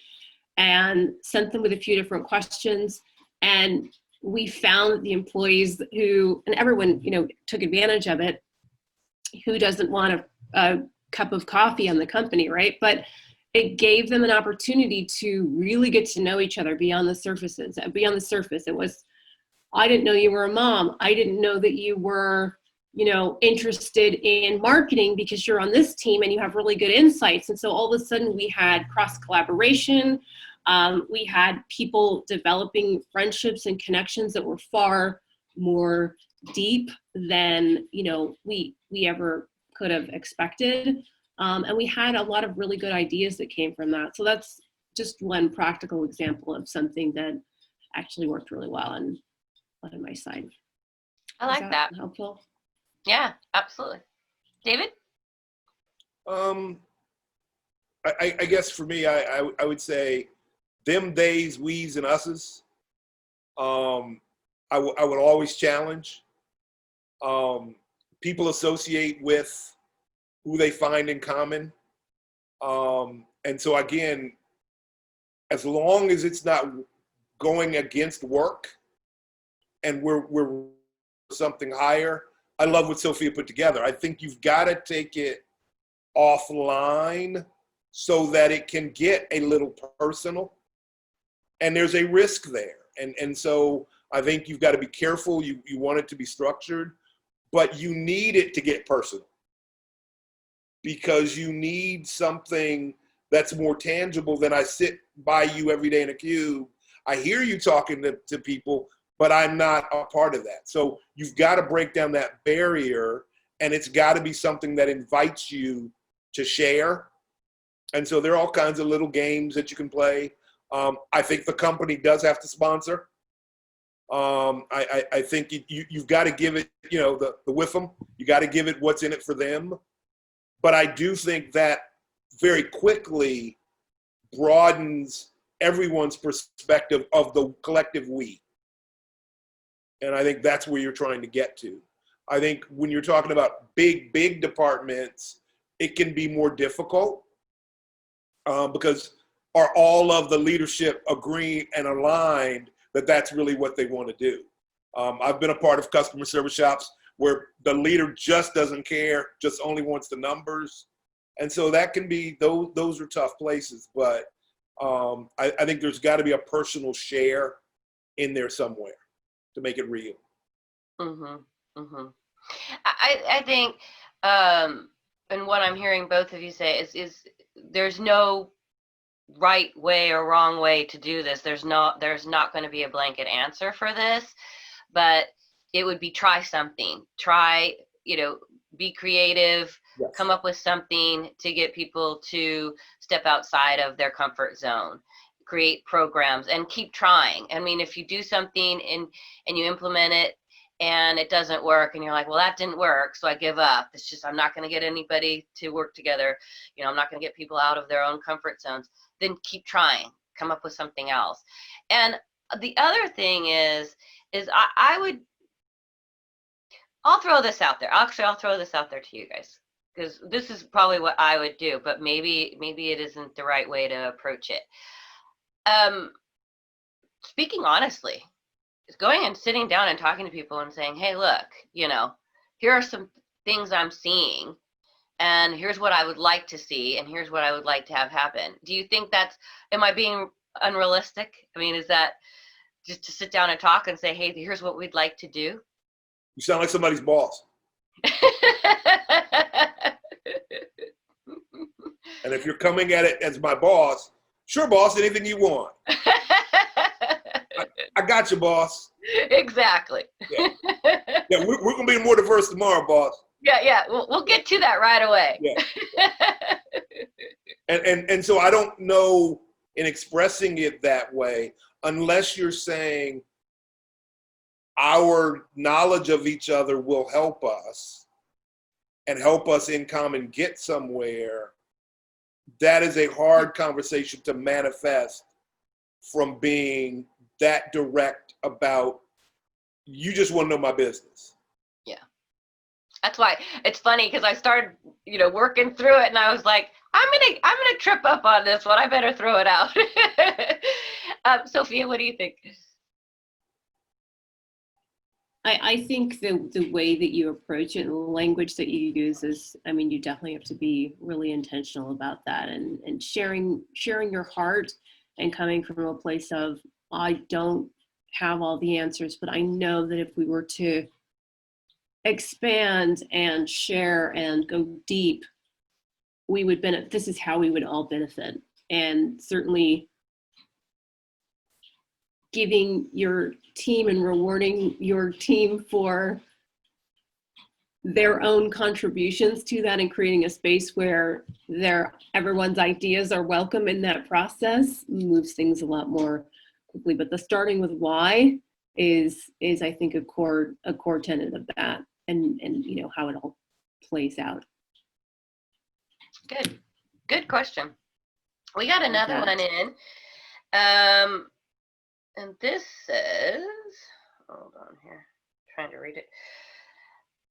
and sent them with a few different questions. And we found that the employees who, and everyone, you know, took advantage of it. Who doesn't want a cup of coffee on the company, right? But it gave them an opportunity to really get to know each other beyond the surface. It was, I didn't know you were a mom. I didn't know that you were, you know, interested in marketing because you're on this team and you have really good insights. And so all of a sudden we had cross collaboration. We had people developing friendships and connections that were far more deep than, you know, we ever could have expected. And we had a lot of really good ideas that came from that. So that's just one practical example of something that actually worked really well on my side. I like that. Helpful? Yeah, absolutely. David? I guess for me, I would say them, theys, we's, and us's. I would always challenge. People associate with who they find in common. And so again, as long as it's not going against work and we're something higher, I love what Sophia put together. I think you've got to take it offline so that it can get a little personal, and there's a risk there. And so I think you've got to be careful. You want it to be structured, but you need it to get personal because you need something that's more tangible than I sit by you every day in a cube. I hear you talking to people, but I'm not a part of that. So you've got to break down that barrier, and it's got to be something that invites you to share. And so there are all kinds of little games that you can play. I think the company does have to sponsor. I think you've got to give it, the with them. You got to give it what's in it for them. But I do think that very quickly broadens everyone's perspective of the collective we. And I think that's where you're trying to get to. I think when you're talking about big departments, it can be more difficult because are all of the leadership agreeing and aligned that that's really what they want to do? I've been a part of customer service shops where the leader just doesn't care, just only wants the numbers. And so that can be, those are tough places, but I think there's got to be a personal share in there somewhere to make it real. Mm-hmm. Mm-hmm. I think, and what I'm hearing both of you say is there's no right way or wrong way to do this. There's not going to be a blanket answer for this, but it would be try something. Try, be creative, Yes. come up with something to get people to step outside of their comfort zone, create programs, and keep trying. I mean, if you do something and you implement it and it doesn't work and you're like, well, that didn't work, so I give up. It's just, I'm not going to get anybody to work together. I'm not going to get people out of their own comfort zones. Then keep trying, come up with something else. And the other thing is I'll throw this out there. Actually, I'll throw this out there to you guys, because this is probably what I would do, but maybe it isn't the right way to approach it. Speaking honestly, going and sitting down and talking to people and saying, hey, look, here are some things I'm seeing, and here's what I would like to see, and here's what I would like to have happen. Do you think am I being unrealistic? I mean, is that just to sit down and talk and say, hey, here's what we'd like to do? You sound like somebody's boss. And if you're coming at it as my boss, sure, boss, anything you want. I got you, boss. Exactly. Yeah, we're going to be more diverse tomorrow, boss. Yeah. We'll get to that right away. Yeah. And so I don't know, in expressing it that way, unless you're saying our knowledge of each other will help us and help us in common get somewhere, that is a hard conversation to manifest from being that direct about, you just want to know my business. Yeah. That's why it's funny, because I started, working through it, and I was like, I'm gonna trip up on this one. I better throw it out. Sophia, what do you think? I think the way that you approach it and the language that you use is, you definitely have to be really intentional about that, and sharing your heart and coming from a place of, I don't have all the answers, but I know that if we were to expand and share and go deep, we would benefit. This is how we would all benefit. And certainly giving your team and rewarding your team for their own contributions to that, and creating a space where everyone's ideas are welcome in that process moves things a lot more quickly. But the starting with why is I think a core tenet of that, and how it all plays out. Good question. We got another one in. And this says, hold on here, trying to read it.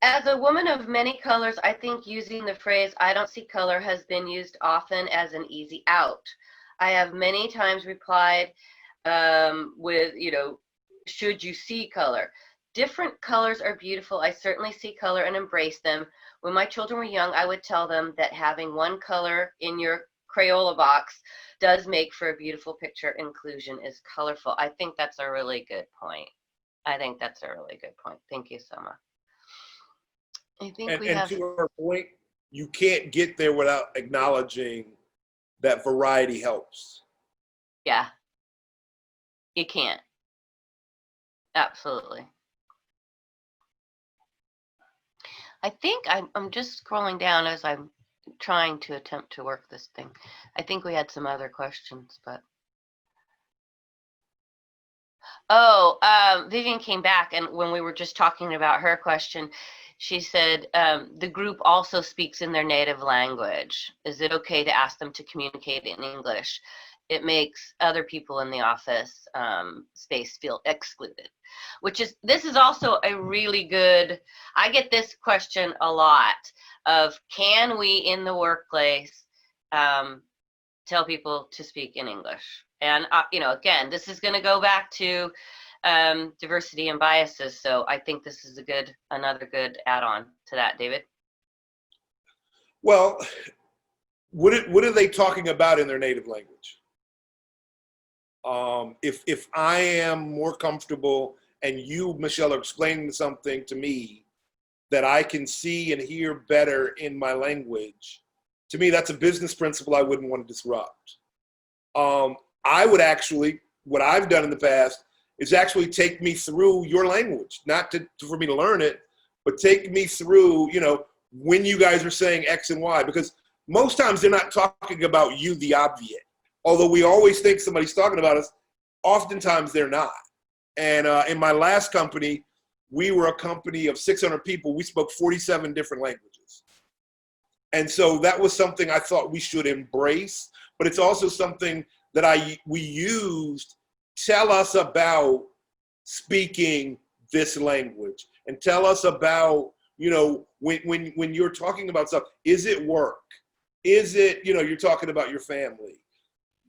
As a woman of many colors, I think using the phrase, I don't see color, has been used often as an easy out. I have many times replied with, should you see color? Different colors are beautiful. I certainly see color and embrace them. When my children were young, I would tell them that having one color in your Crayola box does make for a beautiful picture. Inclusion is colorful. I think that's a really good point. Thank you, Soma. I think and to her point, you can't get there without acknowledging that variety helps. Yeah. You can't. Absolutely. I think I'm just scrolling down as I'm trying to attempt to work this thing. I think we had some other questions, but. Oh, Vivian came back, and when we were just talking about her question, she said the group also speaks in their native language. Is it okay to ask them to communicate in English? It makes other people in the office space feel excluded, this is also a really good, I get this question a lot of, can we in the workplace tell people to speak in English? And, again, this is going to go back to diversity and biases. So I think this is another good add-on to that, David. Well, what are they talking about in their native language? If I am more comfortable and you, Michelle, are explaining something to me that I can see and hear better in my language, to me, that's a business principle I wouldn't want to disrupt. I would actually, what I've done in the past is actually take me through your language, not for me to learn it, but take me through, when you guys are saying X and Y, because most times they're not talking about you, the obvious. Although we always think somebody's talking about us, oftentimes they're not. And in my last company, we were a company of 600 people. We spoke 47 different languages. And so that was something I thought we should embrace, but it's also something that we used. Tell us about speaking this language, and tell us about, when you're talking about stuff, is it work? Is it, you're talking about your family?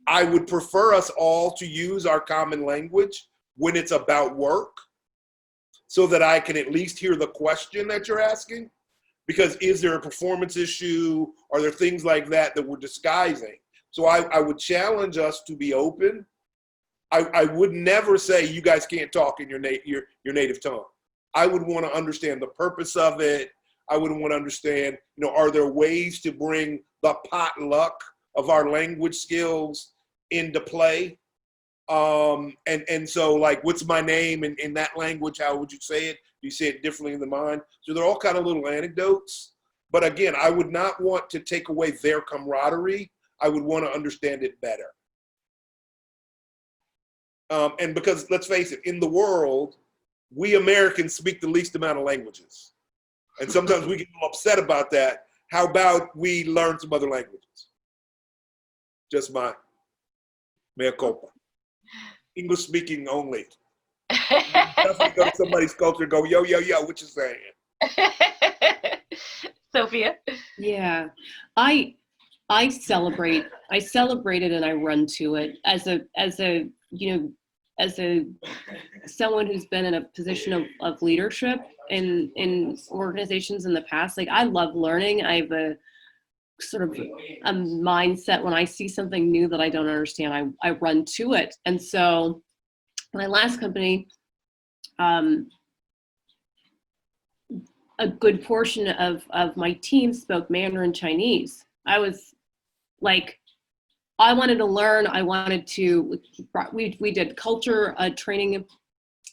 I would prefer us all to use our common language when it's about work, so that I can at least hear the question that you're asking. Because is there a performance issue? Are there things like that we're disguising? So I would challenge us to be open. I would never say you guys can't talk in your native tongue. I would want to understand the purpose of it. I would want to understand, are there ways to bring the potluck of our language skills into play? And so, like, what's my name in that language? How would you say it? Do you say it differently in the mind? So they're all kind of little anecdotes. But again, I would not want to take away their camaraderie. I would want to understand it better. And because, let's face it, in the world, we Americans speak the least amount of languages. And sometimes we get upset about that. How about we learn some other languages? Just my mea culpa. English speaking only. Definitely go to somebody's culture and go, yo, what you saying? Sophia? Yeah, I celebrate it, and I run to it as someone who's been in a position of leadership in organizations in the past. Like, I love learning. I have a sort of a mindset when I see something new that I don't understand, I run to it. And so my last company, a good portion of my team spoke Mandarin Chinese. I was like, I wanted to learn. I wanted to, we did culture training,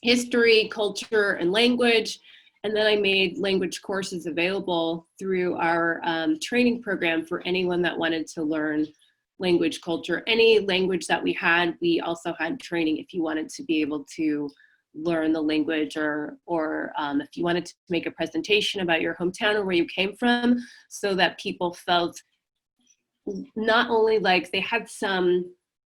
history, culture, and language. And then I made language courses available through our training program for anyone that wanted to learn language, culture. Any language that we had, we also had training if you wanted to be able to learn the language, or if you wanted to make a presentation about your hometown or where you came from, so that people felt not only like they had some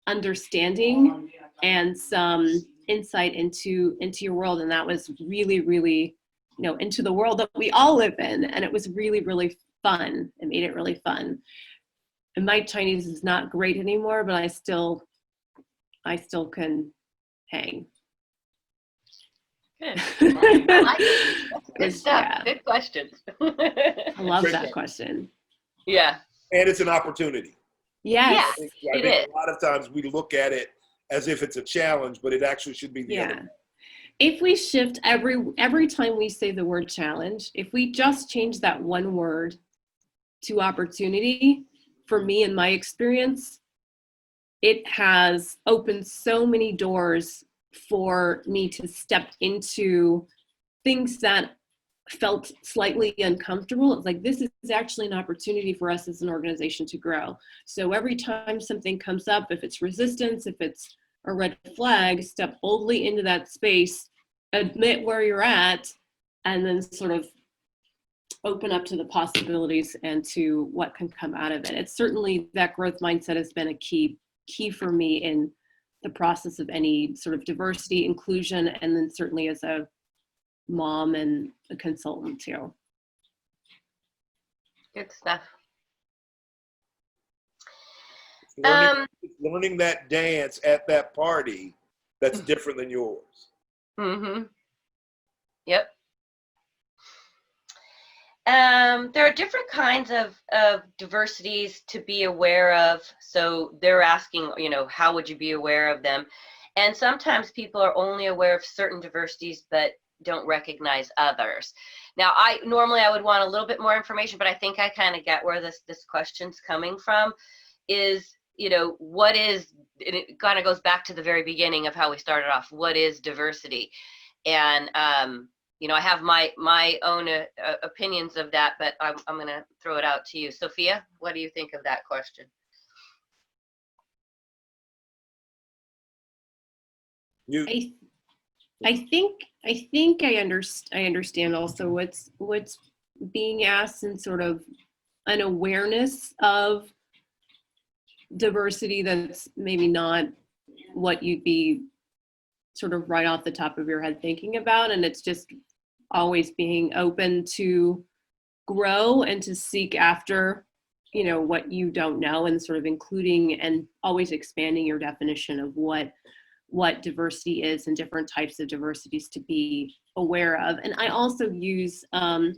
understanding and some insight into your world, and that was really, really, into the world that we all live in. And it was really, really fun. It made it really fun. And my Chinese is not great anymore, but I still can hang. Good. I like it. Good stuff. Yeah. Good questions. I love Great that question. Yeah. And it's an opportunity. Yes. Yeah. I think a lot of times we look at it as if it's a challenge, but it actually should be the other. If we shift every time we say the word challenge, if we just change that one word to opportunity, for me, in my experience, it has opened so many doors for me to step into things that felt slightly uncomfortable. It's like, this is actually an opportunity for us as an organization to grow. So every time something comes up, if it's resistance, if it's a red flag, step boldly into that space, admit where you're at, and then sort of open up to the possibilities and to what can come out of it. It's certainly, that growth mindset has been a key for me in the process of any sort of diversity, inclusion, and then certainly as a mom and a consultant too. Good stuff. Learning that dance at that party that's different than yours. Mm-hmm. Yep. There are different kinds of diversities to be aware of. So they're asking, you know, how would you be aware of them? And sometimes people are only aware of certain diversities, but don't recognize others. Now, I would want a little bit more information, but I think I kind of get where this question's coming from. Is, you know, what is, it kind of goes back to the very beginning of how we started off. What is diversity? And you know, I have my own opinions of that, but I'm going to throw it out to you. Sophia, what do you think of that question? I think I understand also what's being asked, and sort of an awareness of diversity that's maybe not what you'd be sort of right off the top of your head thinking about. And it's just always being open to grow and to seek after, you know, what you don't know, and sort of including and always expanding your definition of what diversity is and different types of diversities to be aware of. And I also use, I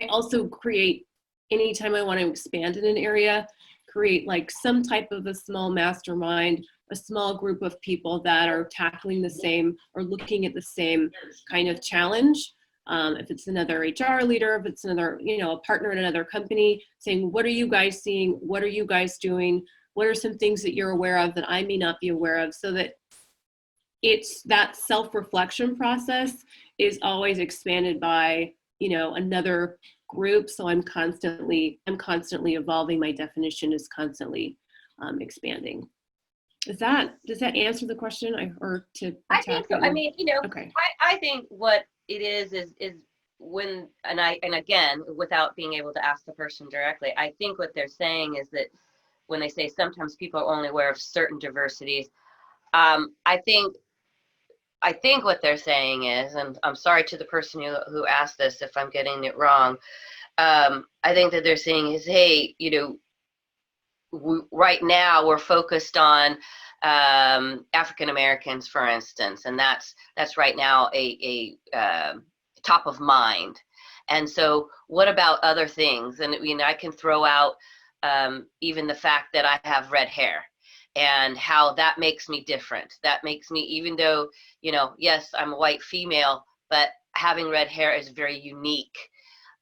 also create, anytime I want to expand in an area, create like some type of a small mastermind, a small group of people that are tackling the same or looking at the same kind of challenge. If it's another HR leader, if it's another, you know, a partner in another company, saying, what are you guys seeing? What are you guys doing? What are some things that you're aware of that I may not be aware of? So that it's that self-reflection process is always expanded by, you know, another group. So I'm constantly evolving. My definition is constantly expanding. Does that answer the question? I think so. I mean, you know, okay. I think what it is when, and again, without being able to ask the person directly, I think what they're saying is that when they say sometimes people are only aware of certain diversities, I think what they're saying is, and I'm sorry to the person who asked this if I'm getting it wrong, I think that they're saying is, hey, you know, right now we're focused on African Americans, for instance, and that's right now a top of mind. And so what about other things? And you know, I can throw out even the fact that I have red hair, and how that makes me different. That makes me, even though, you know, yes, I'm a white female, but having red hair is very unique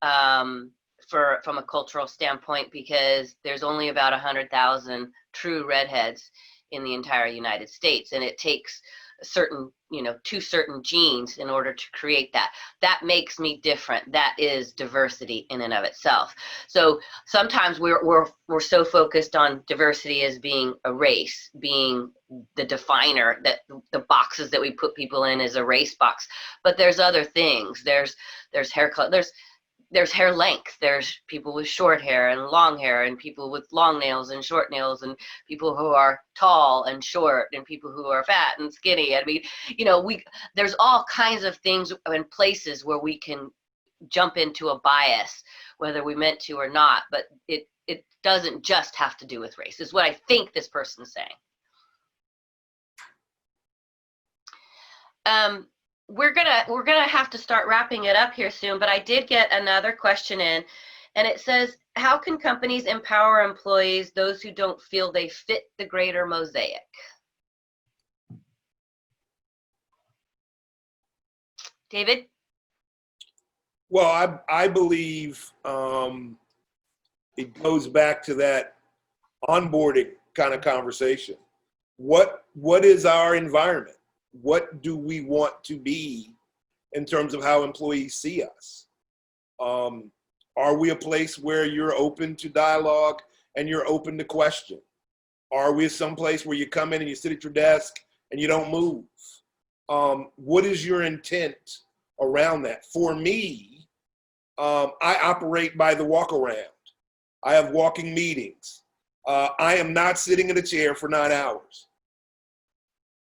from a cultural standpoint, because there's only about 100,000 true redheads in the entire United States, and it takes certain, you know, 2 certain genes in order to create that. That makes me different. That is diversity in and of itself. So sometimes we're so focused on diversity as being a race, being the definer, that the boxes that we put people in is a race box. But there's other things. There's hair color. There's hair length. There's people with short hair and long hair, and people with long nails and short nails, and people who are tall and short, and people who are fat and skinny. I mean, you know, there's all kinds of things and places where we can jump into a bias, whether we meant to or not. But it doesn't just have to do with race, is what I think this person's saying. We're gonna have to start wrapping it up here soon, but I did get another question in, and it says, how can companies empower employees, those who don't feel they fit the greater mosaic? David? Well, I believe it goes back to that onboarding kind of conversation. What is our environment? What do we want to be in terms of how employees see us? Are we a place where you're open to dialogue and you're open to question? Are we some place where you come in and you sit at your desk and you don't move? What is your intent around that? For me, I operate by the walk around. I have walking meetings. I am not sitting in a chair for 9 hours.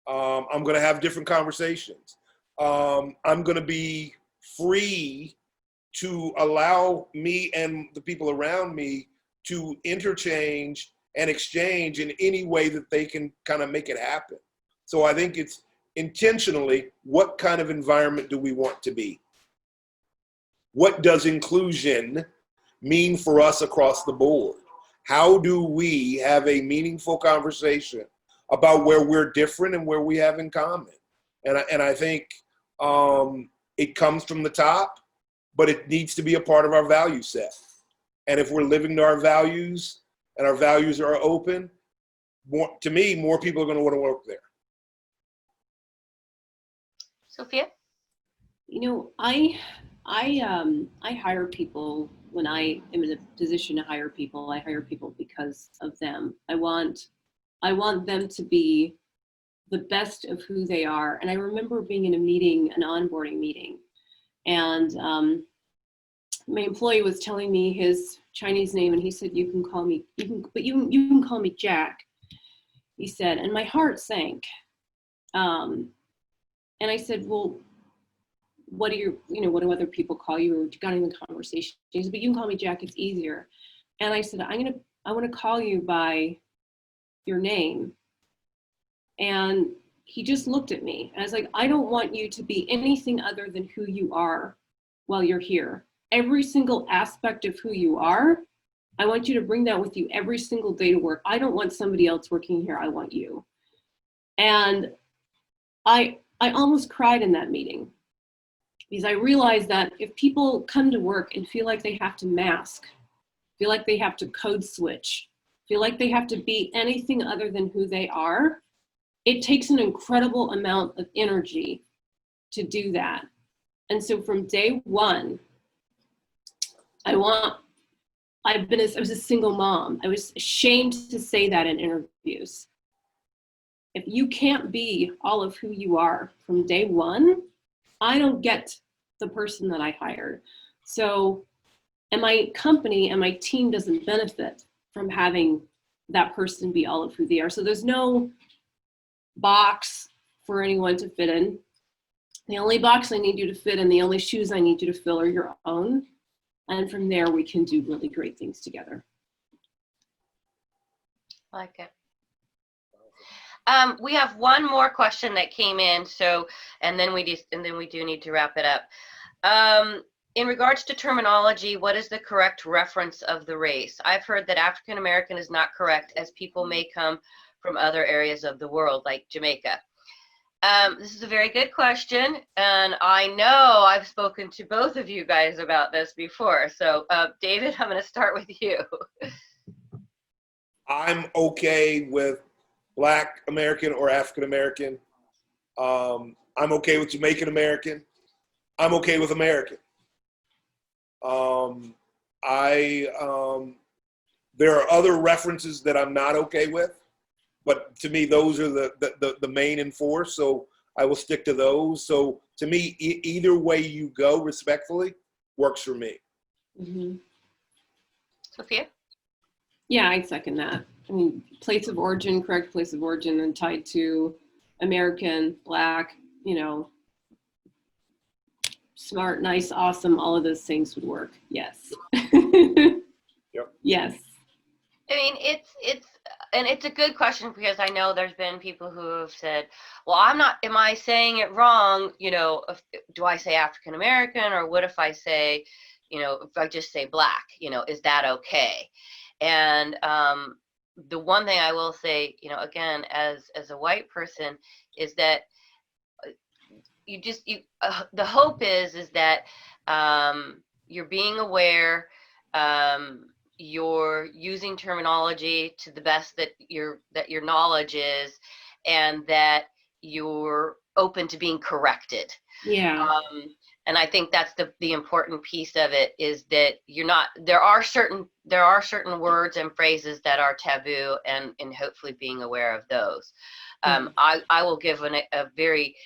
I'm going to have different conversations. I'm going to be free to allow me and the people around me to interchange and exchange in any way that they can kind of make it happen. So I think it's intentionally, what kind of environment do we want to be? What does inclusion mean for us across the board? How do we have a meaningful conversation about where we're different and where we have in common? And I think it comes from the top, but it needs to be a part of our value set. And if we're living to our values and our values are open, to me, more people are going to want to work there. Sophia? You know, I hire people when I am in a position to hire people. I hire people because of them. I want them to be the best of who they are. And I remember being in a meeting, an onboarding meeting, and my employee was telling me his Chinese name, and he said, "You can call me, you can call me Jack." He said, and my heart sank. And I said, "Well, what do other people call you?" Or got in the conversation. He said, "But you can call me Jack, it's easier." And I said, I want to call you by your name. And he just looked at me. And I was like, I don't want you to be anything other than who you are while you're here. Every single aspect of who you are, I want you to bring that with you every single day to work. I don't want somebody else working here. I want you. And I almost cried in that meeting, because I realized that if people come to work and feel like they have to mask, feel like they have to code switch, feel like they have to be anything other than who they are, it takes an incredible amount of energy to do that. And so from day one, I was a single mom. I was ashamed to say that in interviews. If you can't be all of who you are from day one, I don't get the person that I hired. So, and my company and my team doesn't benefit from having that person be all of who they are. So there's no box for anyone to fit in. The only box I need you to fit in, the only shoes I need you to fill are your own. And from there, we can do really great things together. I like it. We have one more question that came in, and then we do need to wrap it up. In regards to terminology, what is the correct reference of the race? I've heard that African American is not correct, as people may come from other areas of the world, like Jamaica. This is a very good question, and I know I've spoken to both of you guys about this before. So, David, I'm going to start with you. I'm okay with Black American or African American. I'm okay with Jamaican American. I'm okay with American. There are other references that I'm not okay with, but to me, those are the main and force. So I will stick to those. So to me, either way you go, respectfully, works for me. Mm-hmm. Sophia? Yeah, I second that. I mean, place of origin, correct place of origin, and tied to American, Black, smart, nice, awesome, all of those things would work. Yes. Yep. Yes. I mean, it's a good question, because I know there's been people who have said, well, am I saying it wrong? Do I say African American, or what if I say, if I just say Black, is that okay? And the one thing I will say, again, as a white person, is that the hope is that you're being aware, you're using terminology to the best that your knowledge is, and that you're open to being corrected. Yeah. And I think that's the important piece of it, is that you're not, there are certain words and phrases that are taboo, and hopefully being aware of those. I will give a very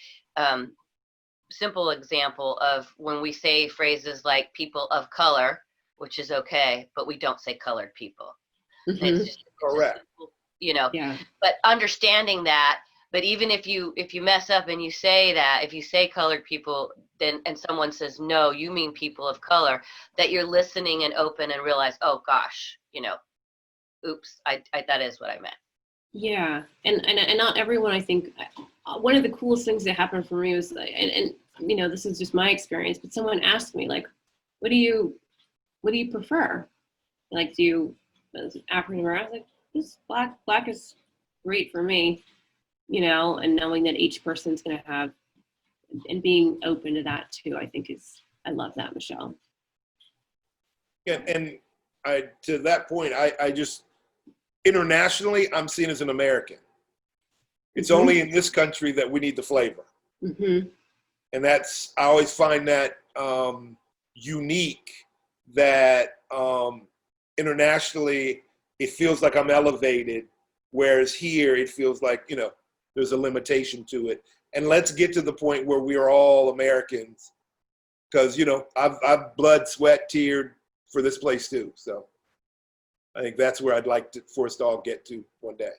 simple example of when we say phrases like people of color, which is okay, but we don't say colored people. It's just Correct. simple, you know, Yeah. but understanding that. But even if you mess up and you say that, if you say colored people, then, and someone says, no, you mean people of color, that you're listening and open and realize, oh gosh, you know, oops, I that is what I meant. Yeah, and not everyone. I think one of the coolest things that happened for me was, and you know, this is just my experience, but someone asked me like, what do you prefer? Like, do you African American? I was like, this black is great for me, you know, and knowing that each person's going to have, and being open to that too, I think I love that, Michelle. Yeah, and to that point, I just, internationally, I'm seen as an American. It's only in this country that we need the flavor. And that's, I always find that unique, that internationally, it feels like I'm elevated, whereas here it feels like, you know, there's a limitation to it. And let's get to the point where we are all Americans, because, you know, I've blood, sweat, teared for this place too. So I think that's where I'd like for us to all get to one day.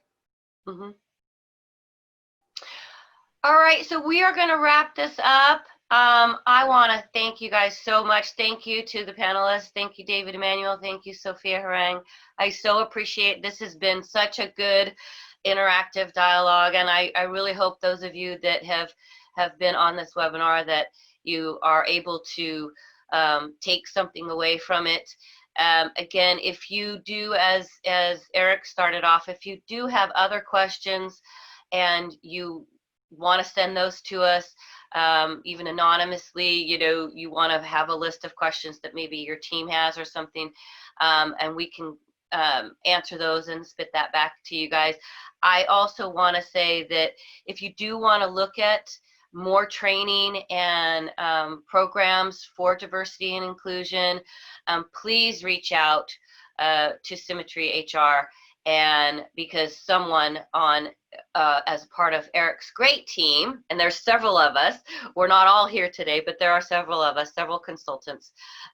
All right, so we are going to wrap this up. I want to thank you guys so much. Thank you to the panelists. Thank you, David Emanuel. Thank you, Sophia Harang. I so appreciate, this has been such a good interactive dialogue, and I really hope those of you that have been on this webinar, that you are able to take something away from it. Again, if you do, as Eric started off, if you do have other questions and you want to send those to us, even anonymously, you know, you want to have a list of questions that maybe your team has or something, and we can answer those and spit that back to you guys. I also want to say that if you do want to look at more training and programs for diversity and inclusion, please reach out to Symmetry HR, and because someone on as part of Eric's great team, and there's several of us, we're not all here today, but there are several of us, several consultants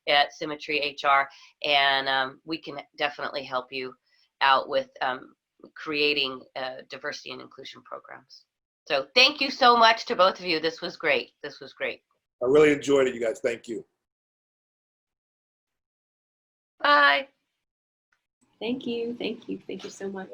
at Symmetry HR, and we can definitely help you out with creating diversity and inclusion programs. So thank you so much to both of you. This was great. This was great. I really enjoyed it, you guys. Thank you. Bye. Thank you so much.